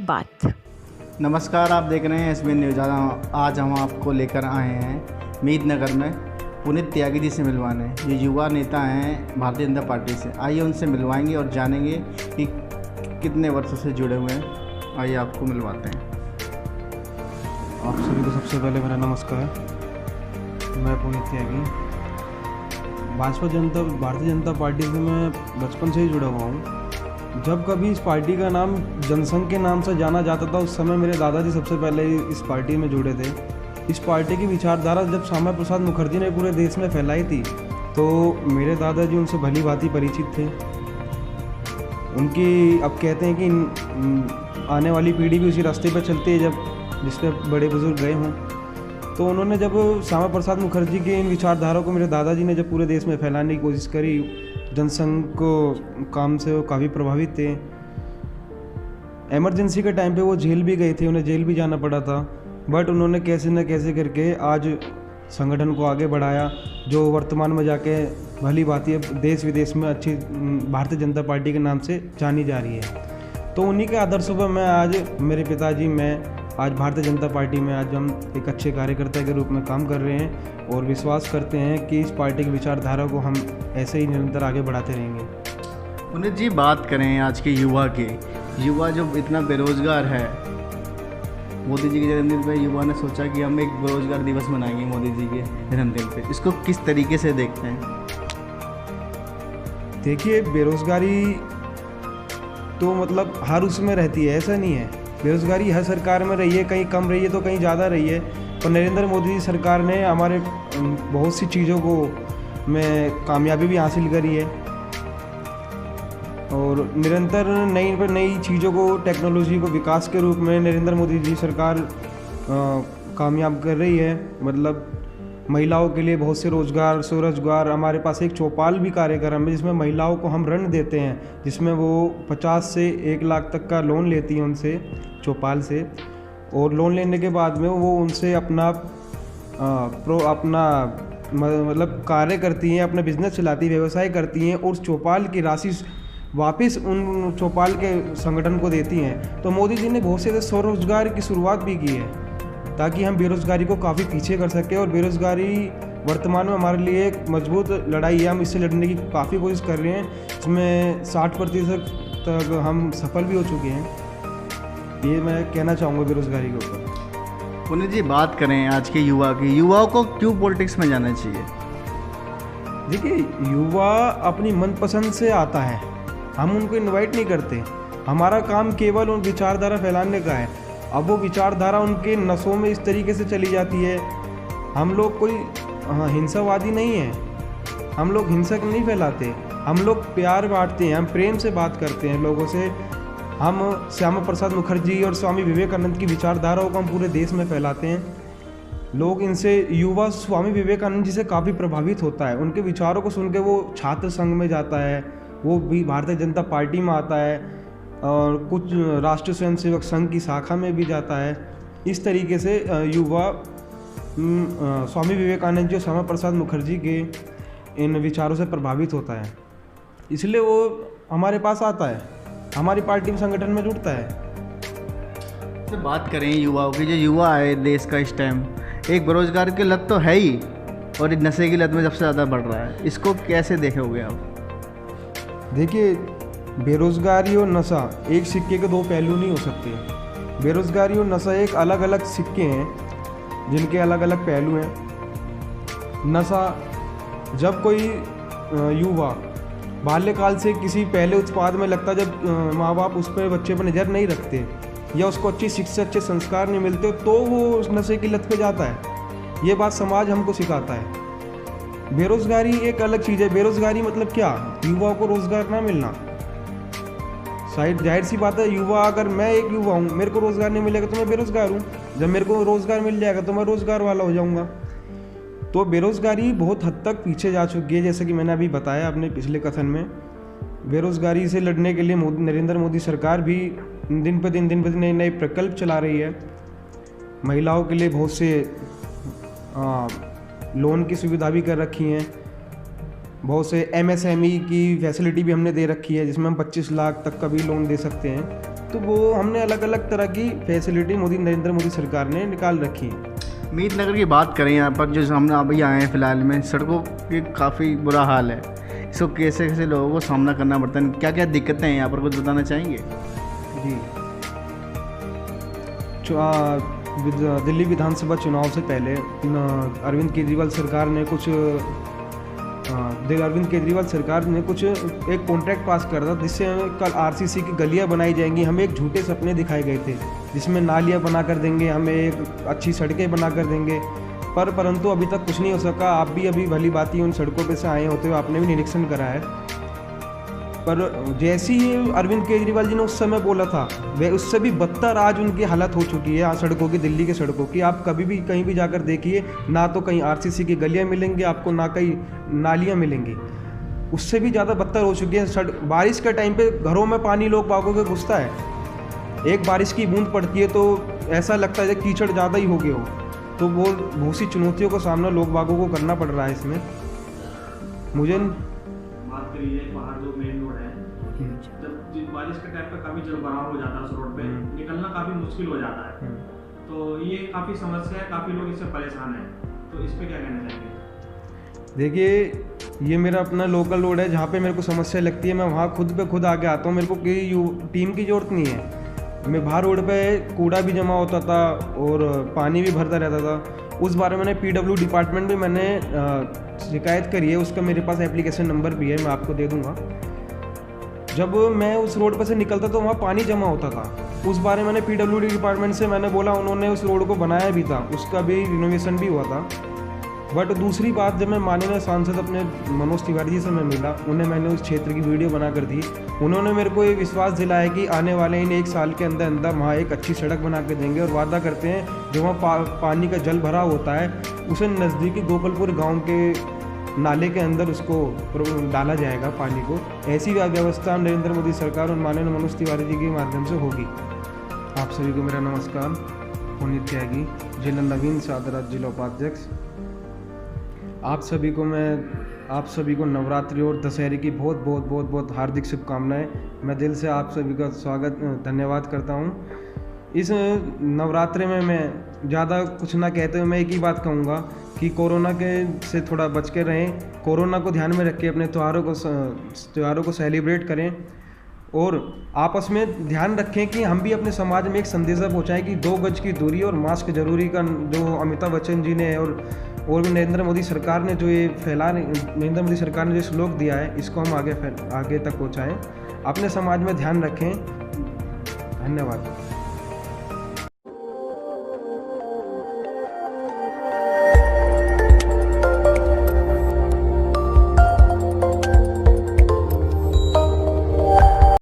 बात। नमस्कार, आप देख रहे हैं एसबीएन न्यूज़। आज हम आपको लेकर आए हैं मीतनगर में पुनीत त्यागी जी से मिलवाने। ये युवा नेता हैं भारतीय जनता पार्टी से। आइए उनसे मिलवाएंगे और जानेंगे कि कितने वर्षों से जुड़े हुए हैं। आइए आपको मिलवाते हैं। आप सभी को सबसे पहले मेरा नमस्कार। मैं पुनीत त्यागी, भारतीय जनता पार्टी से मैं बचपन से ही जुड़ा हुआ हूँ। जब कभी इस पार्टी का नाम जनसंघ के नाम से जाना जाता था, उस समय मेरे दादाजी सबसे पहले इस पार्टी में जुड़े थे। इस पार्टी की विचारधारा जब श्यामा प्रसाद मुखर्जी ने पूरे देश में फैलाई थी, तो मेरे दादाजी उनसे भली भांति परिचित थे। उनकी अब कहते हैं कि आने वाली पीढ़ी भी उसी रास्ते पर चलती है जब जिस पे बड़े बुजुर्ग गए हों। तो उन्होंने जब श्यामा प्रसाद मुखर्जी के इन विचारधारा को मेरे दादाजी ने जब पूरे देश में फैलाने की कोशिश करी, जनसंघ को काम से वो काफ़ी प्रभावित थे। इमरजेंसी के टाइम पे वो जेल भी गए थे, उन्हें जेल भी जाना पड़ा था, बट उन्होंने कैसे न कैसे करके आज संगठन को आगे बढ़ाया, जो वर्तमान में जाके भली भांति देश विदेश में अच्छी भारतीय जनता पार्टी के नाम से जानी जा रही है। तो उन्हीं के आदर्शों पर मैं आज, मेरे पिताजी, मैं आज भारतीय जनता पार्टी में आज हम एक अच्छे कार्यकर्ता के रूप में काम कर रहे हैं और विश्वास करते हैं कि इस पार्टी की विचारधारा को हम ऐसे ही निरंतर आगे बढ़ाते रहेंगे। पुनीत जी, बात करें आज के युवा की। युवा जो इतना बेरोजगार है, मोदी जी के जन्मदिन पर युवा ने सोचा कि हम एक बेरोजगार दिवस मनाएंगे मोदी जी के जन्मदिन पे। इसको किस तरीके से देखते हैं? देखिए, बेरोजगारी तो मतलब हर उसमें रहती है, ऐसा नहीं है। बेरोजगारी हर सरकार में रही है, कहीं कम रही है तो कहीं ज़्यादा रही है। और नरेंद्र मोदी सरकार ने हमारे बहुत सी चीज़ों को में कामयाबी भी हासिल करी है और निरंतर नई चीज़ों को, टेक्नोलॉजी को विकास के रूप में नरेंद्र मोदी जी सरकार कामयाब कर रही है। मतलब महिलाओं के लिए बहुत से रोज़गार, स्वरोजगार। हमारे पास एक चौपाल भी कार्यक्रम है जिसमें महिलाओं को हम ऋण देते हैं, जिसमें वो 50 से 1 लाख तक का लोन लेती हैं उनसे, चौपाल से। और लोन लेने के बाद में वो उनसे अपना मतलब कार्य करती हैं, अपना बिजनेस चलाती, व्यवसाय करती हैं और उस चौपाल की राशि वापस उन चौपाल के संगठन को देती हैं। तो मोदी जी ने बहुत से स्वरोजगार की शुरुआत भी की है ताकि हम बेरोज़गारी को काफ़ी पीछे कर सकें। और बेरोज़गारी वर्तमान में हमारे लिए एक मजबूत लड़ाई है, हम इससे लड़ने की काफ़ी कोशिश कर रहे हैं। इसमें 60% तक हम सफल भी हो चुके हैं। ये मैं कहना चाहूँगा बेरोज़गारी के ऊपर। पुनीत जी, बात करें आज के युवा की। युवाओं को क्यों पॉलिटिक्स में जाना चाहिए? देखिए, युवा अपनी मनपसंद से आता है, हम उनको इनवाइट नहीं करते। हमारा काम केवल उन विचारधारा फैलाने का है। अब वो विचारधारा उनके नसों में इस तरीके से चली जाती है। हम लोग कोई हिंसावादी नहीं है, हम लोग हिंसक नहीं फैलाते, हम लोग प्यार बांटते हैं, हम प्रेम से बात करते हैं लोगों से। हम श्यामा प्रसाद मुखर्जी और स्वामी विवेकानंद की विचारधाराओं को हम पूरे देश में फैलाते हैं। लोग इनसे, युवा स्वामी विवेकानंद जी से काफ़ी प्रभावित होता है। उनके विचारों को सुन के वो छात्र संघ में जाता है, वो भी भारतीय जनता पार्टी में आता है और कुछ राष्ट्रीय स्वयंसेवक संघ की शाखा में भी जाता है। इस तरीके से युवा स्वामी विवेकानंद जी और श्यामा प्रसाद मुखर्जी के इन विचारों से प्रभावित होता है, इसलिए वो हमारे पास आता है, हमारी पार्टी में, संगठन में जुड़ता है। तो बात करें युवाओं की। जो युवा है देश का इस टाइम, एक बेरोजगार की लत तो है ही और नशे की लत में सबसे ज़्यादा बढ़ रहा है। इसको कैसे देखोगे आप? देखिए, बेरोज़गारी और नशा एक सिक्के के दो पहलू नहीं हो सकते। बेरोज़गारी और नशा एक अलग अलग सिक्के हैं जिनके अलग अलग पहलू हैं। नशा, जब कोई युवा बाल्यकाल से किसी पहले उत्पाद में लगता, जब माँ बाप उस पर, बच्चे पर नज़र नहीं रखते या उसको अच्छी शिक्षा, अच्छे संस्कार नहीं मिलते, तो वो उस नशे की लत पे जाता है। ये बात समाज हमको सिखाता है। बेरोज़गारी एक अलग चीज़ है। बेरोज़गारी मतलब क्या? युवाओं को रोज़गार ना मिलना। शायद जाहिर सी बात है, युवा, अगर मैं एक युवा हूँ, मेरे को रोज़गार नहीं मिलेगा तो मैं बेरोज़गार हूँ। जब मेरे को रोज़गार मिल जाएगा तो मैं रोज़गार वाला हो जाऊँगा। तो बेरोज़गारी बहुत हद तक पीछे जा चुकी है, जैसे कि मैंने अभी बताया अपने पिछले कथन में। बेरोज़गारी से लड़ने के लिए नरेंद्र मोदी सरकार भी दिन पे दिन नए नए प्रकल्प चला रही है। महिलाओं के लिए बहुत से लोन की सुविधा भी कर रखी हैं। बहुत से MSME की फैसिलिटी भी हमने दे रखी है, जिसमें हम 25 लाख तक का भी लोन दे सकते हैं। तो वो हमने अलग अलग तरह की फैसिलिटी नरेंद्र मोदी सरकार ने निकाल रखी है। मीत नगर की बात करें यहाँ पर जो हम अभी आए हैं फ़िलहाल में, सड़कों की काफ़ी बुरा हाल है। इसको कैसे कैसे लोगों को सामना करना पड़ता है, क्या क्या दिक्कतें हैं यहाँ पर, कुछ बताना चाहेंगे? जी, दिल्ली विधानसभा चुनाव से पहले अरविंद केजरीवाल सरकार ने कुछ एक कॉन्ट्रैक्ट पास कर था, जिससे कल आरसीसी की गलियां बनाई जाएंगी। हमें एक झूठे सपने दिखाए गए थे जिसमें नालियां बना कर देंगे, हमें एक अच्छी सड़कें बना कर देंगे, परंतु अभी तक कुछ नहीं हो सका। आप भी अभी भली बात ही उन सड़कों पे से आए होते हो, आपने भी निरीक्षण करा है। पर जैसे ही अरविंद केजरीवाल जी ने उस समय बोला था, वह उससे भी बदतर आज उनकी हालत हो चुकी है सड़कों की, दिल्ली के सड़कों की। आप कभी भी कहीं भी जाकर देखिए, ना तो कहीं आरसीसी की गलियां मिलेंगी आपको, ना कहीं नालियां मिलेंगी। उससे भी ज़्यादा बदतर हो चुकी है। बारिश के टाइम पे घरों में पानी लोग बागों के घुसता है। एक बारिश की बूंद पड़ती है तो ऐसा लगता है कि कीचड़ ज़्यादा ही हो गया हो। तो वो बहुत सी चुनौतियों का सामना लोग बागों को करना पड़ रहा है इसमें। मुझे बात करिए बाहर जो मेन रोड है, जब बारिश के टाइम पे काफ़ी जल भराव हो जाता है, उस रोड पे निकलना काफ़ी मुश्किल हो जाता है। तो ये काफ़ी समस्या है, काफ़ी लोग इससे परेशान हैं। तो इस पे क्या कहना चाहेंगे? देखिए, ये मेरा अपना लोकल रोड है, जहाँ पे मेरे को समस्या लगती है मैं वहाँ खुद पे खुद आके आता हूँ। मेरे को कोई टीम की ज़रूरत नहीं है। मैं बाहर रोड पे कूड़ा भी जमा होता था और पानी भी भरता रहता था। उस बारे में PW डिपार्टमेंट में मैंने शिकायत करी है। उसका मेरे पास एप्लीकेशन नंबर भी है, मैं आपको दे दूँगा। जब मैं उस रोड पर से निकलता तो वहाँ पानी जमा होता था। उस बारे में PWD डिपार्टमेंट से मैंने बोला, उन्होंने उस रोड को बनाया भी था, उसका भी रिनोवेशन भी हुआ था। बट दूसरी बात, जब मैं माननीय सांसद अपने मनोज तिवारी जी से मैं मिला, उन्हें मैंने उस क्षेत्र की वीडियो बना कर दी। उन्होंने मेरे को ये विश्वास दिलाया कि आने वाले इन 1 साल के अंदर अंदर वहाँ एक अच्छी सड़क बना के देंगे, और वादा करते हैं जो वहाँ पानी का जल भरा होता है उसे नज़दीकी गोपालपुर गाँव के नाले के अंदर उसको डाला जाएगा पानी को। ऐसी व्यवस्था नरेंद्र मोदी सरकार और माननीय मनोज तिवारी जी के माध्यम से होगी। आप सभी को मेरा नमस्कार। पुनीत त्यागी, जिला नवीन सादराज जिला उपाध्यक्ष। आप सभी को नवरात्रि और दशहरे की बहुत हार्दिक शुभकामनाएं। मैं दिल से आप सभी का धन्यवाद करता हूं। इस नवरात्रि में मैं ज़्यादा कुछ ना कहते हुए मैं एक ही बात कहूँगा कि कोरोना के से थोड़ा बच के रहें। कोरोना को ध्यान में रख के अपने त्योहारों को सेलिब्रेट करें, और आपस में ध्यान रखें कि हम भी अपने समाज में एक संदेशा पहुँचाएं कि 2 गज की दूरी और मास्क जरूरी का, जो अमिताभ बच्चन जी ने और भी नरेंद्र मोदी सरकार ने जो ये नरेंद्र मोदी सरकार ने जो श्लोक दिया है, इसको हम आगे तक पहुँचाएं। अपने समाज में ध्यान रखें। धन्यवाद।